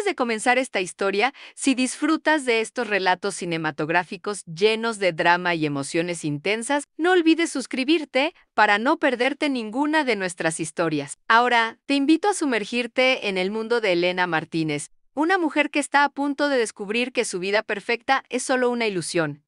de comenzar esta historia, si disfrutas de estos relatos cinematográficos llenos de drama y emociones intensas, no olvides suscribirte para no perderte ninguna de nuestras historias. Ahora, te invito a sumergirte en el mundo de Elena Martínez, una mujer que está a punto de descubrir que su vida perfecta es solo una ilusión.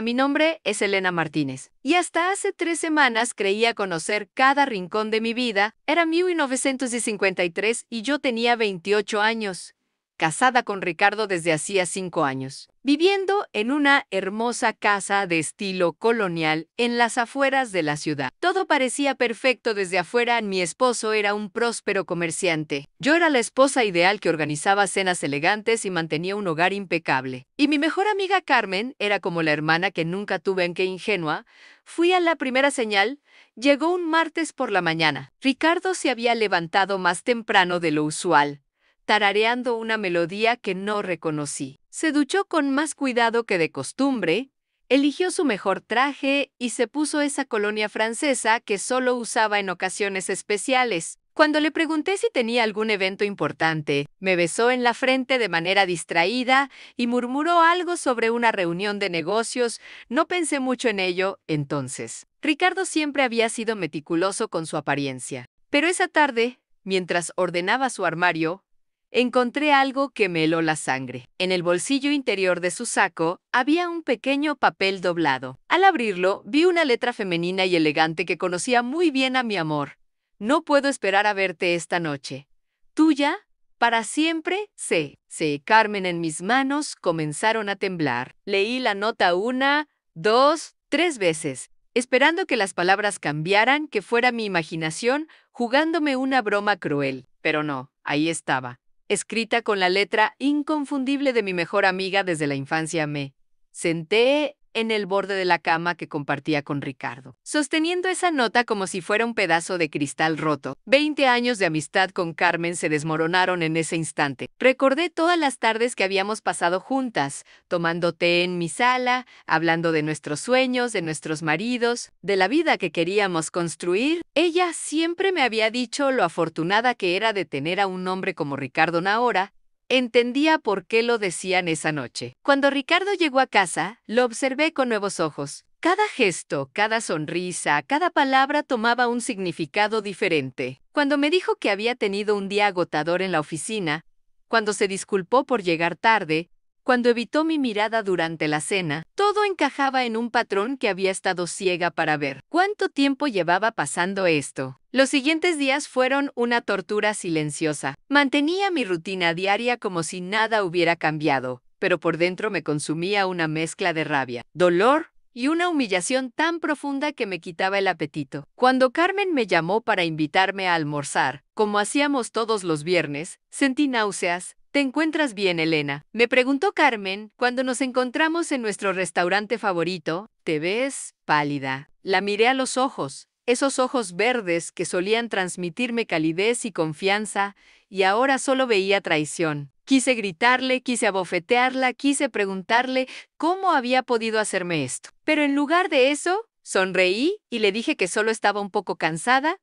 Mi nombre es Elena Martínez, y hasta hace 3 semanas creía conocer cada rincón de mi vida. Era 1953 y yo tenía 28 años, casada con Ricardo desde hacía 5 años, viviendo en una hermosa casa de estilo colonial en las afueras de la ciudad. Todo parecía perfecto desde afuera. Mi esposo era un próspero comerciante. Yo era la esposa ideal que organizaba cenas elegantes y mantenía un hogar impecable. Y mi mejor amiga Carmen era como la hermana que nunca tuve. En qué ingenua fui a la primera señal. Llegó un martes por la mañana. Ricardo se había levantado más temprano de lo usual, tarareando una melodía que no reconocí. Se duchó con más cuidado que de costumbre, eligió su mejor traje y se puso esa colonia francesa que solo usaba en ocasiones especiales. Cuando le pregunté si tenía algún evento importante, me besó en la frente de manera distraída y murmuró algo sobre una reunión de negocios. No pensé mucho en ello entonces. Ricardo siempre había sido meticuloso con su apariencia. Pero esa tarde, mientras ordenaba su armario, encontré algo que me heló la sangre. En el bolsillo interior de su saco había un pequeño papel doblado. Al abrirlo, vi una letra femenina y elegante que conocía muy bien. A mi amor. No puedo esperar a verte esta noche. Tuya, para siempre, C. Carmen. En mis manos comenzaron a temblar. Leí la nota 1, 2, 3 veces, esperando que las palabras cambiaran, que fuera mi imaginación jugándome una broma cruel. Pero no, ahí estaba, escrita con la letra inconfundible de mi mejor amiga desde la infancia. Me senté en el borde de la cama que compartía con Ricardo, sosteniendo esa nota como si fuera un pedazo de cristal roto. 20 años de amistad con Carmen se desmoronaron en ese instante. Recordé todas las tardes que habíamos pasado juntas, tomando té en mi sala, hablando de nuestros sueños, de nuestros maridos, de la vida que queríamos construir. Ella siempre me había dicho lo afortunada que era de tener a un hombre como Ricardo. Ahora entendía por qué lo decían esa noche. Cuando Ricardo llegó a casa, lo observé con nuevos ojos. Cada gesto, cada sonrisa, cada palabra tomaba un significado diferente. Cuando me dijo que había tenido un día agotador en la oficina, cuando se disculpó por llegar tarde, cuando evitó mi mirada durante la cena, todo encajaba en un patrón que había estado ciega para ver. ¿Cuánto tiempo llevaba pasando esto? Los siguientes días fueron una tortura silenciosa. Mantenía mi rutina diaria como si nada hubiera cambiado, pero por dentro me consumía una mezcla de rabia, dolor y una humillación tan profunda que me quitaba el apetito. Cuando Carmen me llamó para invitarme a almorzar, como hacíamos todos los viernes, sentí náuseas. ¿Te encuentras bien, Elena?, me preguntó Carmen cuando nos encontramos en nuestro restaurante favorito. Te ves pálida. La miré a los ojos, esos ojos verdes que solían transmitirme calidez y confianza, y ahora solo veía traición. Quise gritarle, quise abofetearla, quise preguntarle cómo había podido hacerme esto. Pero en lugar de eso, sonreí y le dije que solo estaba un poco cansada.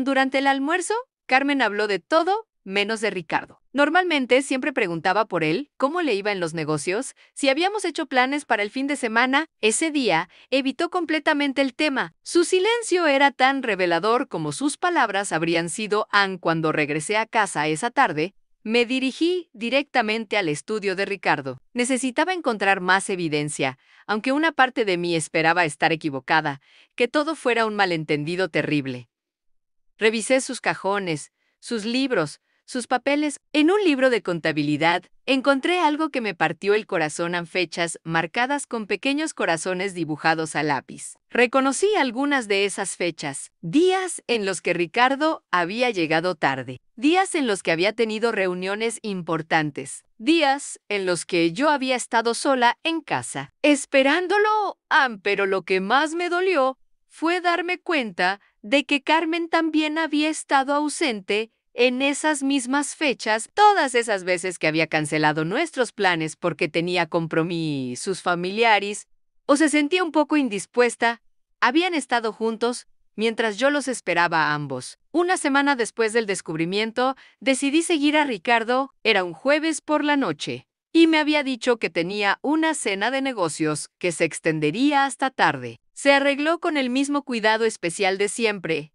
Durante el almuerzo, Carmen habló de todo menos de Ricardo. Normalmente siempre preguntaba por él, cómo le iba en los negocios, si habíamos hecho planes para el fin de semana. Ese día evitó completamente el tema. Su silencio era tan revelador como sus palabras habrían sido. Cuando regresé a casa esa tarde, me dirigí directamente al estudio de Ricardo. Necesitaba encontrar más evidencia, aunque una parte de mí esperaba estar equivocada, que todo fuera un malentendido terrible. Revisé sus cajones, sus libros, sus papeles. En un libro de contabilidad, encontré algo que me partió el corazón. Fechas marcadas con pequeños corazones dibujados a lápiz. Reconocí algunas de esas fechas. Días en los que Ricardo había llegado tarde. Días en los que había tenido reuniones importantes. Días en los que yo había estado sola en casa, esperándolo. Pero lo que más me dolió fue darme cuenta de que Carmen también había estado ausente en esas mismas fechas, todas esas veces que había cancelado nuestros planes porque tenía compromisos familiares o se sentía un poco indispuesta. Habían estado juntos, mientras yo los esperaba a ambos. Una semana después del descubrimiento, decidí seguir a Ricardo. Era un jueves por la noche, y me había dicho que tenía una cena de negocios que se extendería hasta tarde. Se arregló con el mismo cuidado especial de siempre.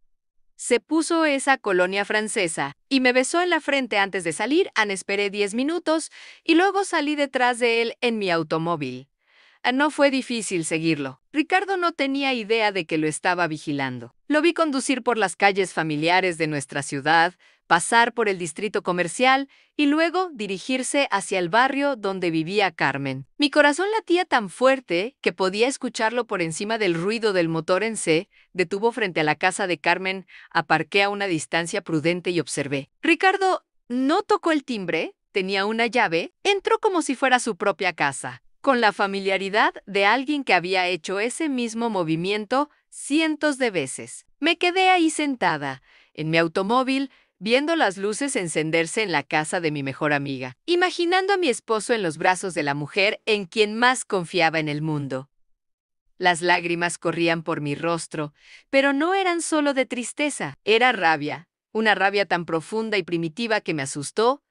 Se puso esa colonia francesa y me besó en la frente antes de salir. Esperé 10 minutos y luego salí detrás de él en mi automóvil. No fue difícil seguirlo. Ricardo no tenía idea de que lo estaba vigilando. Lo vi conducir por las calles familiares de nuestra ciudad, pasar por el distrito comercial y luego dirigirse hacia el barrio donde vivía Carmen. Mi corazón latía tan fuerte que podía escucharlo por encima del ruido del motor en C. Detuvo frente a la casa de Carmen, aparqué a una distancia prudente y observé. Ricardo no tocó el timbre, tenía una llave, entró como si fuera su propia casa, con la familiaridad de alguien que había hecho ese mismo movimiento cientos de veces. Me quedé ahí sentada, en mi automóvil, viendo las luces encenderse en la casa de mi mejor amiga, imaginando a mi esposo en los brazos de la mujer en quien más confiaba en el mundo. Las lágrimas corrían por mi rostro, pero no eran solo de tristeza, era rabia, una rabia tan profunda y primitiva que me asustó.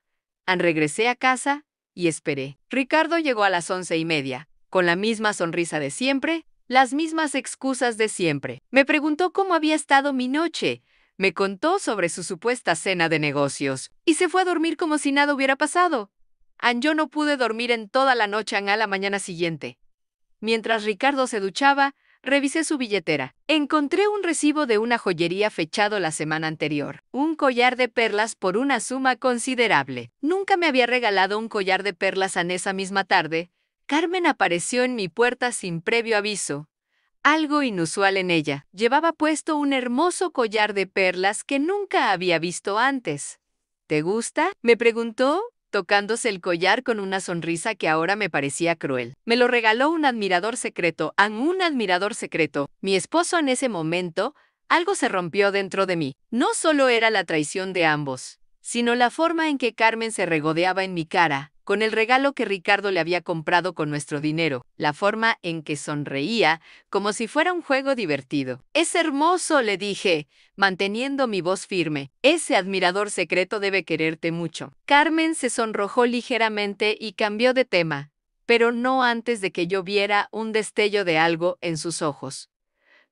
Regresé a casa y esperé. Ricardo llegó a las 11:30, con la misma sonrisa de siempre, las mismas excusas de siempre. Me preguntó cómo había estado mi noche. Me contó sobre su supuesta cena de negocios y se fue a dormir como si nada hubiera pasado. Yo no pude dormir en toda la noche a la mañana siguiente. Mientras Ricardo se duchaba, revisé su billetera. Encontré un recibo de una joyería fechado la semana anterior. Un collar de perlas por una suma considerable. Nunca me había regalado un collar de perlas en esa misma tarde. Carmen apareció en mi puerta sin previo aviso. Algo inusual en ella. Llevaba puesto un hermoso collar de perlas que nunca había visto antes. ¿Te gusta?, me preguntó, tocándose el collar con una sonrisa que ahora me parecía cruel. Me lo regaló un admirador secreto, un admirador secreto. Mi esposo en ese momento, algo se rompió dentro de mí. No solo era la traición de ambos, sino la forma en que Carmen se regodeaba en mi cara, con el regalo que Ricardo le había comprado con nuestro dinero, la forma en que sonreía, como si fuera un juego divertido. «Es hermoso», le dije, manteniendo mi voz firme. «Ese admirador secreto debe quererte mucho». Carmen se sonrojó ligeramente y cambió de tema, pero no antes de que yo viera un destello de algo en sus ojos.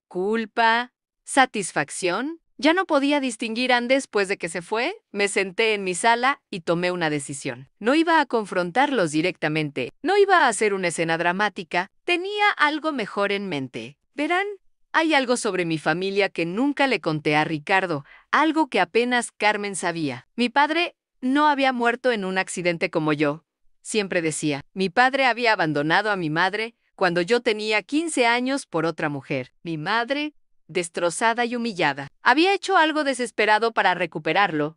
¿Culpa? ¿Satisfacción? Ya no podía distinguir. Después de que se fue, me senté en mi sala y tomé una decisión. No iba a confrontarlos directamente, no iba a hacer una escena dramática, tenía algo mejor en mente. Verán, hay algo sobre mi familia que nunca le conté a Ricardo, algo que apenas Carmen sabía. Mi padre no había muerto en un accidente como yo. Siempre decía, mi padre había abandonado a mi madre cuando yo tenía 15 años por otra mujer. Mi madre, destrozada y humillada, había hecho algo desesperado para recuperarlo,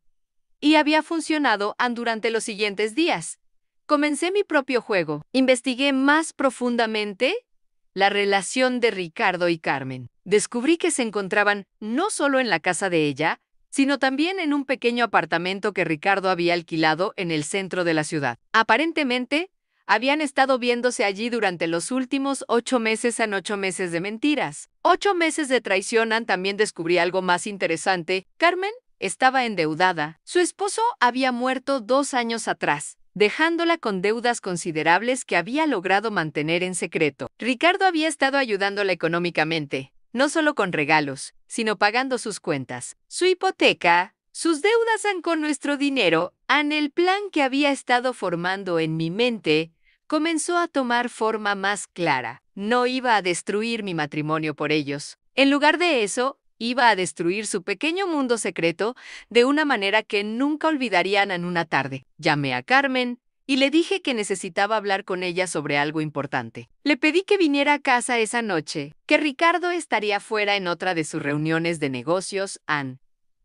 y había funcionado durante los siguientes días. Comencé mi propio juego. Investigué más profundamente la relación de Ricardo y Carmen. Descubrí que se encontraban no solo en la casa de ella, sino también en un pequeño apartamento que Ricardo había alquilado en el centro de la ciudad. Aparentemente, habían estado viéndose allí durante los últimos 8 meses. 8 meses de mentiras. 8 meses de traición. También descubrí algo más interesante. Carmen estaba endeudada. Su esposo había muerto 2 años atrás, dejándola con deudas considerables que había logrado mantener en secreto. Ricardo había estado ayudándola económicamente, no solo con regalos, sino pagando sus cuentas, su hipoteca, sus deudas con nuestro dinero. El plan que había estado formando en mi mente comenzó a tomar forma más clara. No iba a destruir mi matrimonio por ellos. En lugar de eso, iba a destruir su pequeño mundo secreto de una manera que nunca olvidarían. En una tarde, llamé a Carmen y le dije que necesitaba hablar con ella sobre algo importante. Le pedí que viniera a casa esa noche, que Ricardo estaría fuera en otra de sus reuniones de negocios.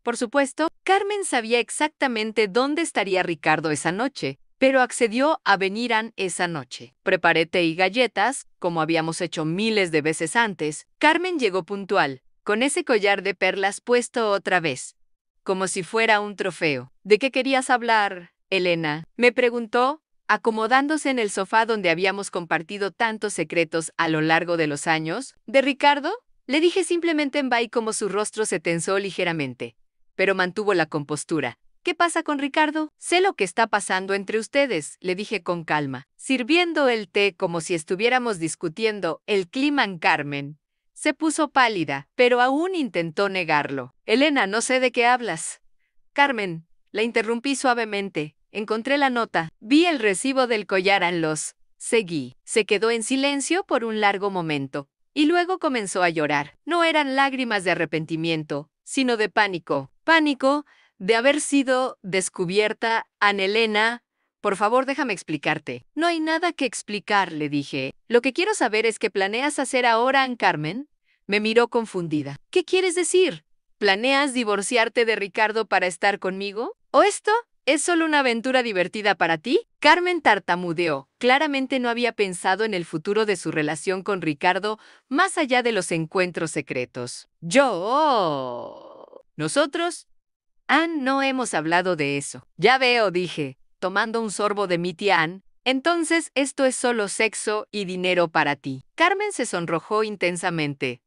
Por supuesto, Carmen sabía exactamente dónde estaría Ricardo esa noche, pero accedió a venir esa noche. Preparé té y galletas, como habíamos hecho miles de veces antes. Carmen llegó puntual, con ese collar de perlas puesto otra vez, como si fuera un trofeo. ¿De qué querías hablar, Elena?, me preguntó, acomodándose en el sofá donde habíamos compartido tantos secretos a lo largo de los años. ¿De Ricardo? Le dije simplemente en bye como su rostro se tensó ligeramente, pero mantuvo la compostura. ¿Qué pasa con Ricardo? Sé lo que está pasando entre ustedes, le dije con calma, sirviendo el té como si estuviéramos discutiendo el clima en Carmen. Se puso pálida, pero aún intentó negarlo. Elena, no sé de qué hablas. Carmen, la interrumpí suavemente. Encontré la nota. Vi el recibo del collar en los. Seguí. Se quedó en silencio por un largo momento. Y luego comenzó a llorar. No eran lágrimas de arrepentimiento, sino de pánico. Pánico de haber sido descubierta. Elena, por favor, déjame explicarte. No hay nada que explicar, le dije. Lo que quiero saber es qué planeas hacer ahora, Carmen. Me miró confundida. ¿Qué quieres decir? ¿Planeas divorciarte de Ricardo para estar conmigo? ¿O esto es solo una aventura divertida para ti? Carmen tartamudeó. Claramente no había pensado en el futuro de su relación con Ricardo más allá de los encuentros secretos. Nosotros, Ann, no hemos hablado de eso. Ya veo, dije, tomando un sorbo de mi tía Ann. Entonces, esto es solo sexo y dinero para ti. Carmen se sonrojó intensamente.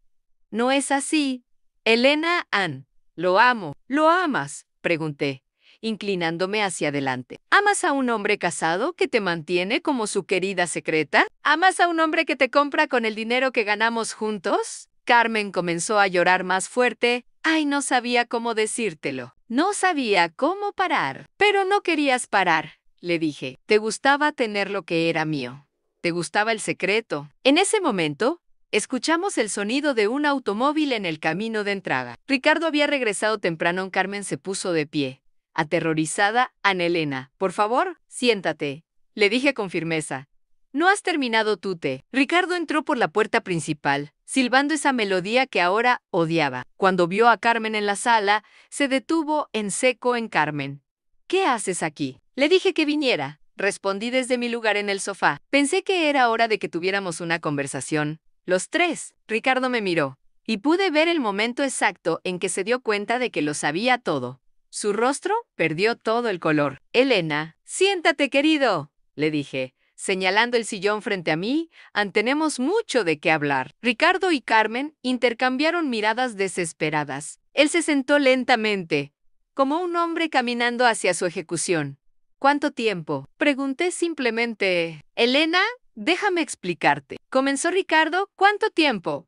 No es así. Elena, Ann, lo amo. ¿Lo amas? Pregunté, inclinándome hacia adelante. ¿Amas a un hombre casado que te mantiene como su querida secreta? ¿Amas a un hombre que te compra con el dinero que ganamos juntos? Carmen comenzó a llorar más fuerte. Ay, no sabía cómo decírtelo. No sabía cómo parar. Pero no querías parar, le dije. Te gustaba tener lo que era mío. Te gustaba el secreto. En ese momento, escuchamos el sonido de un automóvil en el camino de entrada. Ricardo había regresado temprano. Carmen se puso de pie. Aterrorizada, Elena, por favor, siéntate, le dije con firmeza. No has terminado tu té. Ricardo entró por la puerta principal, silbando esa melodía que ahora odiaba. Cuando vio a Carmen en la sala, se detuvo en seco en Carmen. ¿Qué haces aquí? Le dije que viniera. Respondí desde mi lugar en el sofá. Pensé que era hora de que tuviéramos una conversación. Los tres. Ricardo me miró, y pude ver el momento exacto en que se dio cuenta de que lo sabía todo. Su rostro perdió todo el color. Elena, siéntate, querido, le dije, señalando el sillón frente a mí. Tenemos mucho de qué hablar. Ricardo y Carmen intercambiaron miradas desesperadas. Él se sentó lentamente, como un hombre caminando hacia su ejecución. ¿Cuánto tiempo? Pregunté simplemente. Elena, déjame explicarte. Comenzó Ricardo. ¿Cuánto tiempo?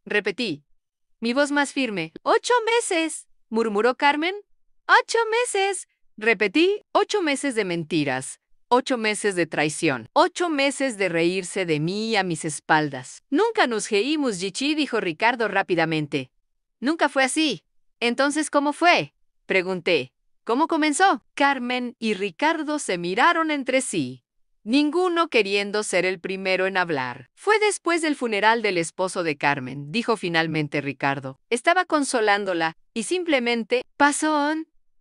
Repetí, mi voz más firme. 8 meses, murmuró Carmen. 8 meses. Repetí, 8 meses de mentiras. 8 meses de traición. 8 meses de reírse de mí a mis espaldas. Nunca nos reímos, Gigi, dijo Ricardo rápidamente. Nunca fue así. Entonces, ¿cómo fue? Pregunté. ¿Cómo comenzó? Carmen y Ricardo se miraron entre sí, ninguno queriendo ser el primero en hablar. Fue después del funeral del esposo de Carmen, dijo finalmente Ricardo. Estaba consolándola y simplemente pasó.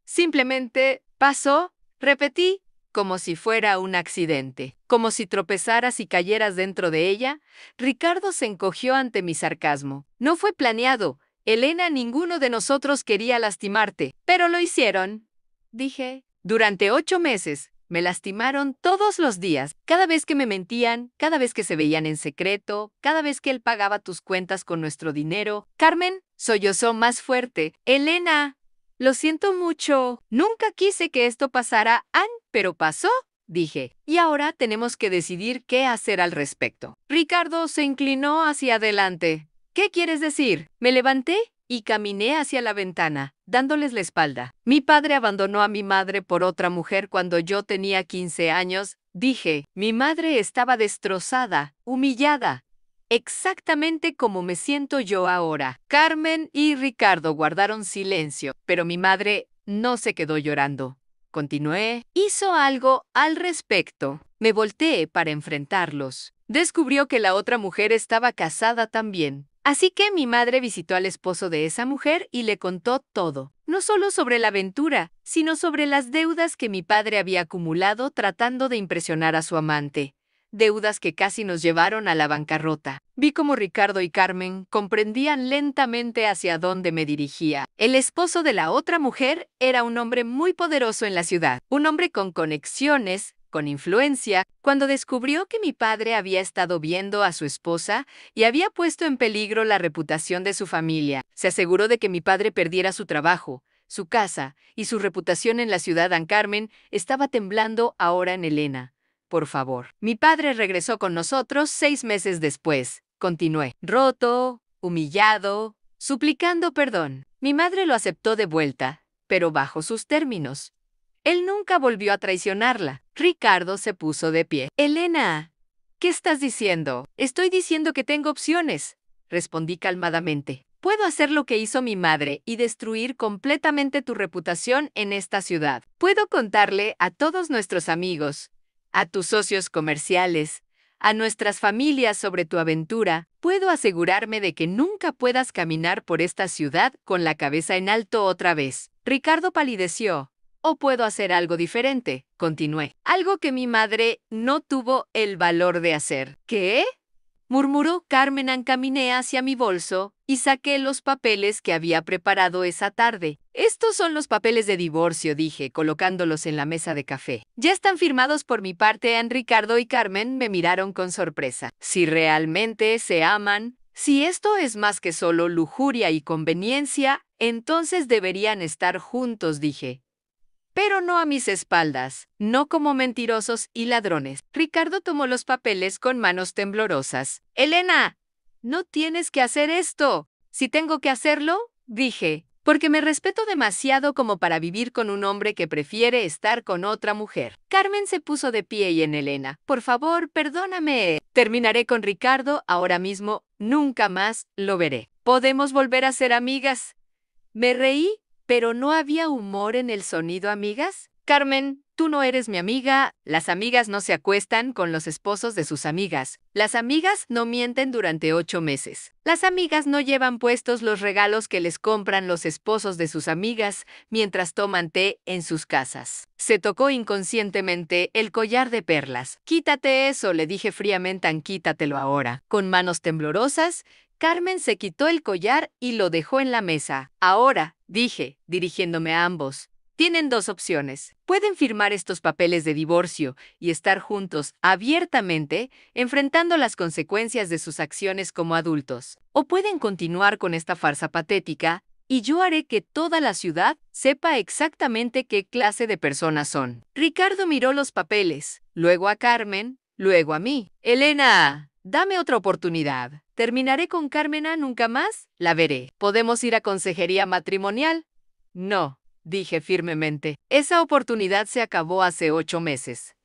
Simplemente pasó, repetí, como si fuera un accidente. Como si tropezaras y cayeras dentro de ella. Ricardo se encogió ante mi sarcasmo. No fue planeado. Elena, ninguno de nosotros quería lastimarte, pero lo hicieron. Dije, durante 8 meses, me lastimaron todos los días, cada vez que me mentían, cada vez que se veían en secreto, cada vez que él pagaba tus cuentas con nuestro dinero. Carmen sollozó más fuerte. Elena, lo siento mucho. Nunca quise que esto pasara, Ann, pero pasó, dije. Y ahora tenemos que decidir qué hacer al respecto. Ricardo se inclinó hacia adelante. ¿Qué quieres decir? Me levanté y caminé hacia la ventana, dándoles la espalda. Mi padre abandonó a mi madre por otra mujer cuando yo tenía 15 años, dije. Mi madre estaba destrozada, humillada, exactamente como me siento yo ahora. Carmen y Ricardo guardaron silencio, pero mi madre no se quedó llorando. Continué. Hizo algo al respecto. Me volteé para enfrentarlos. Descubrió que la otra mujer estaba casada también. Así que mi madre visitó al esposo de esa mujer y le contó todo. No solo sobre la aventura, sino sobre las deudas que mi padre había acumulado tratando de impresionar a su amante. Deudas que casi nos llevaron a la bancarrota. Vi cómo Ricardo y Carmen comprendían lentamente hacia dónde me dirigía. El esposo de la otra mujer era un hombre muy poderoso en la ciudad. Un hombre con conexiones, con influencia, cuando descubrió que mi padre había estado viendo a su esposa y había puesto en peligro la reputación de su familia. Se aseguró de que mi padre perdiera su trabajo, su casa y su reputación en la ciudad. Ann Carmen estaba temblando ahora en Elena. Por favor. Mi padre regresó con nosotros 6 meses después. Continué. Roto, humillado, suplicando perdón. Mi madre lo aceptó de vuelta, pero bajo sus términos. Él nunca volvió a traicionarla. Ricardo se puso de pie. Elena, ¿qué estás diciendo? Estoy diciendo que tengo opciones, respondí calmadamente. Puedo hacer lo que hizo mi madre y destruir completamente tu reputación en esta ciudad. Puedo contarle a todos nuestros amigos, a tus socios comerciales, a nuestras familias sobre tu aventura. Puedo asegurarme de que nunca puedas caminar por esta ciudad con la cabeza en alto otra vez. Ricardo palideció. O puedo hacer algo diferente, continué. Algo que mi madre no tuvo el valor de hacer. ¿Qué? Murmuró Carmen. Encaminé hacia mi bolso y saqué los papeles que había preparado esa tarde. Estos son los papeles de divorcio, dije, colocándolos en la mesa de café. Ya están firmados por mi parte. Ricardo y Carmen me miraron con sorpresa. Si realmente se aman, si esto es más que solo lujuria y conveniencia, entonces deberían estar juntos, dije. Pero no a mis espaldas, no como mentirosos y ladrones. Ricardo tomó los papeles con manos temblorosas. Elena, no tienes que hacer esto. Si tengo que hacerlo, dije, porque me respeto demasiado como para vivir con un hombre que prefiere estar con otra mujer. Carmen se puso de pie y en Elena. Por favor, perdóname. Terminaré con Ricardo ahora mismo. Nunca más lo veré. ¿Podemos volver a ser amigas? Me reí. ¿Pero no había humor en el sonido, amigas? Carmen, tú no eres mi amiga. Las amigas no se acuestan con los esposos de sus amigas. Las amigas no mienten durante 8 meses. Las amigas no llevan puestos los regalos que les compran los esposos de sus amigas mientras toman té en sus casas. Se tocó inconscientemente el collar de perlas. Quítate eso, le dije fríamente. Quítatelo ahora. Con manos temblorosas, Carmen se quitó el collar y lo dejó en la mesa. Ahora, dije, dirigiéndome a ambos, tienen 2 opciones. Pueden firmar estos papeles de divorcio y estar juntos abiertamente, enfrentando las consecuencias de sus acciones como adultos. O pueden continuar con esta farsa patética y yo haré que toda la ciudad sepa exactamente qué clase de personas son. Ricardo miró los papeles, luego a Carmen, luego a mí. Elena, dame otra oportunidad. ¿Terminaré con Carmen nunca más? La veré. ¿Podemos ir a consejería matrimonial? No, dije firmemente. Esa oportunidad se acabó hace 8 meses.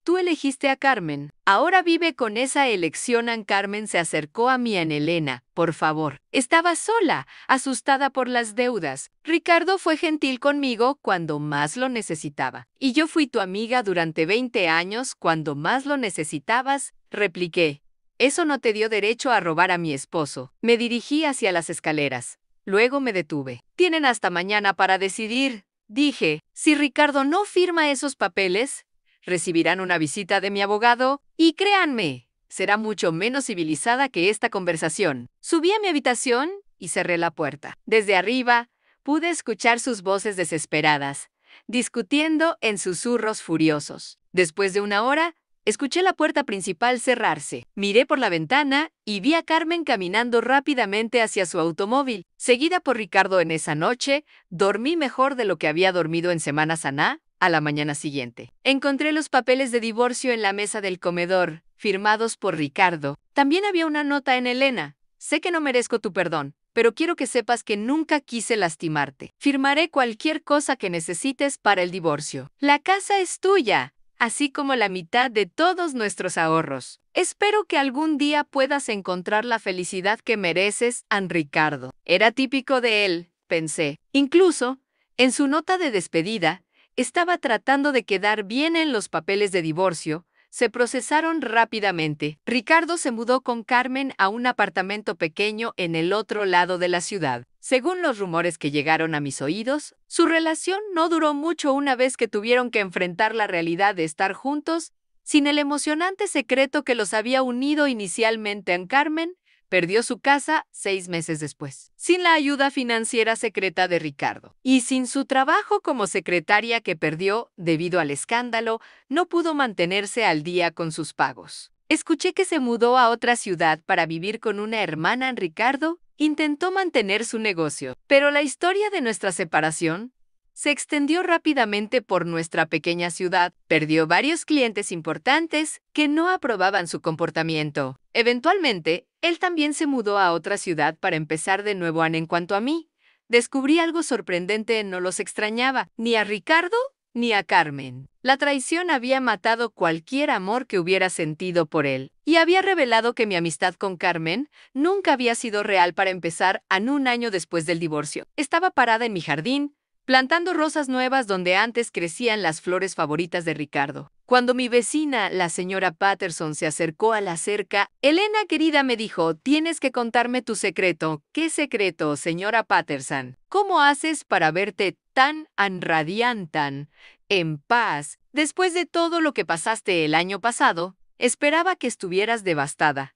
Tú elegiste a Carmen. Ahora vive con esa elección. Carmen se acercó a mí. Elena, por favor. Estaba sola, asustada por las deudas. Ricardo fue gentil conmigo cuando más lo necesitaba. Y yo fui tu amiga durante 20 años cuando más lo necesitabas, repliqué. Eso no te dio derecho a robar a mi esposo. Me dirigí hacia las escaleras. Luego me detuve. Tienen hasta mañana para decidir, dije. Si Ricardo no firma esos papeles, recibirán una visita de mi abogado y créanme, será mucho menos civilizada que esta conversación. Subí a mi habitación y cerré la puerta. Desde arriba, pude escuchar sus voces desesperadas, discutiendo en susurros furiosos. Después de 1 hora, escuché la puerta principal cerrarse. Miré por la ventana y vi a Carmen caminando rápidamente hacia su automóvil. Seguida por Ricardo. En esa noche, dormí mejor de lo que había dormido en Semana Santa. A la mañana siguiente, encontré los papeles de divorcio en la mesa del comedor, firmados por Ricardo. También había una nota en Elena. Sé que no merezco tu perdón, pero quiero que sepas que nunca quise lastimarte. Firmaré cualquier cosa que necesites para el divorcio. La casa es tuya, así como la mitad de todos nuestros ahorros. Espero que algún día puedas encontrar la felicidad que mereces, Ricardo. Era típico de él, pensé. Incluso, en su nota de despedida, estaba tratando de quedar bien en los papeles de divorcio. Se procesaron rápidamente. Ricardo se mudó con Carmen a un apartamento pequeño en el otro lado de la ciudad. Según los rumores que llegaron a mis oídos, su relación no duró mucho una vez que tuvieron que enfrentar la realidad de estar juntos, sin el emocionante secreto que los había unido inicialmente. Carmen Perdió su casa 6 meses después, sin la ayuda financiera secreta de Ricardo. Y sin su trabajo como secretaria que perdió debido al escándalo, no pudo mantenerse al día con sus pagos. Escuché que se mudó a otra ciudad para vivir con una hermana en Ricardo. Intentó mantener su negocio, pero la historia de nuestra separación se extendió rápidamente por nuestra pequeña ciudad. Perdió varios clientes importantes que no aprobaban su comportamiento. Eventualmente, él también se mudó a otra ciudad para empezar de nuevo. En cuanto a mí, descubrí algo sorprendente: no los extrañaba, ni a Ricardo ni a Carmen. La traición había matado cualquier amor que hubiera sentido por él, y había revelado que mi amistad con Carmen nunca había sido real. Para empezar, un año después del divorcio, estaba parada en mi jardín, plantando rosas nuevas donde antes crecían las flores favoritas de Ricardo. Cuando mi vecina, la señora Patterson, se acercó a la cerca, Elena querida, me dijo: tienes que contarme tu secreto. ¿Qué secreto, señora Patterson? ¿Cómo haces para verte tan radiante, en paz? Después de todo lo que pasaste el año pasado, esperaba que estuvieras devastada.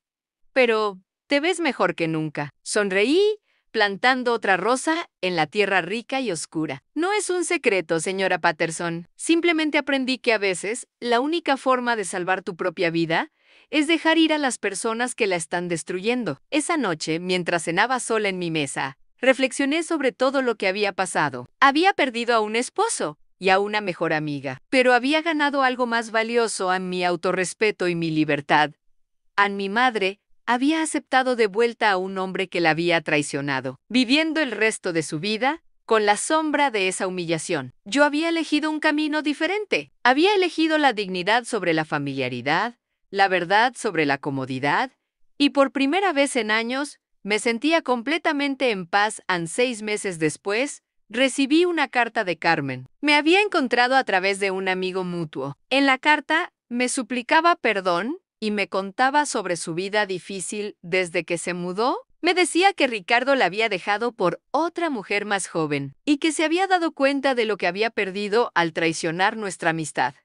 Pero te ves mejor que nunca. Sonreí, plantando otra rosa en la tierra rica y oscura. No es un secreto, señora Patterson. Simplemente aprendí que a veces la única forma de salvar tu propia vida es dejar ir a las personas que la están destruyendo. Esa noche, mientras cenaba sola en mi mesa, reflexioné sobre todo lo que había pasado. Había perdido a un esposo y a una mejor amiga, pero había ganado algo más valioso: a mi autorrespeto y mi libertad. A mi madre había aceptado de vuelta a un hombre que la había traicionado, viviendo el resto de su vida con la sombra de esa humillación. Yo había elegido un camino diferente. Había elegido la dignidad sobre la familiaridad, la verdad sobre la comodidad, y por primera vez en años me sentía completamente en paz. 6 meses después, recibí una carta de Carmen. Me había encontrado a través de un amigo mutuo. En la carta me suplicaba perdón y me contaba sobre su vida difícil desde que se mudó. Me decía que Ricardo la había dejado por otra mujer más joven y que se había dado cuenta de lo que había perdido al traicionar nuestra amistad.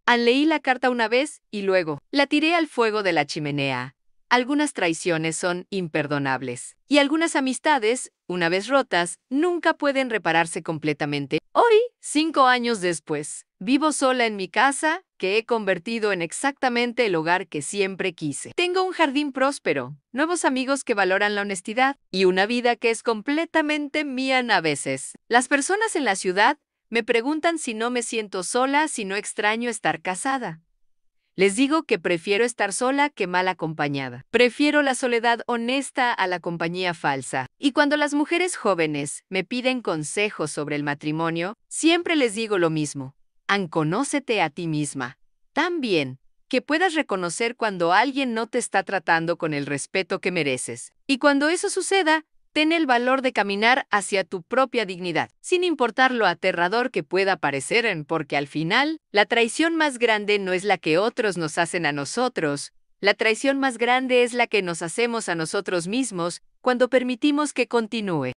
Leí la carta una vez y luego la tiré al fuego de la chimenea. Algunas traiciones son imperdonables y algunas amistades, una vez rotas, nunca pueden repararse completamente. Hoy, 5 años después, vivo sola en mi casa, que he convertido en exactamente el hogar que siempre quise. Tengo un jardín próspero, nuevos amigos que valoran la honestidad y una vida que es completamente mía. A veces, las personas en la ciudad me preguntan si no me siento sola, si no extraño estar casada. Les digo que prefiero estar sola que mal acompañada. Prefiero la soledad honesta a la compañía falsa. Y cuando las mujeres jóvenes me piden consejos sobre el matrimonio, siempre les digo lo mismo: conócete a ti misma. Tan bien que puedas reconocer cuando alguien no te está tratando con el respeto que mereces. Y cuando eso suceda, ten el valor de caminar hacia tu propia dignidad, sin importar lo aterrador que pueda parecer, porque al final, la traición más grande no es la que otros nos hacen a nosotros. La traición más grande es la que nos hacemos a nosotros mismos cuando permitimos que continúe.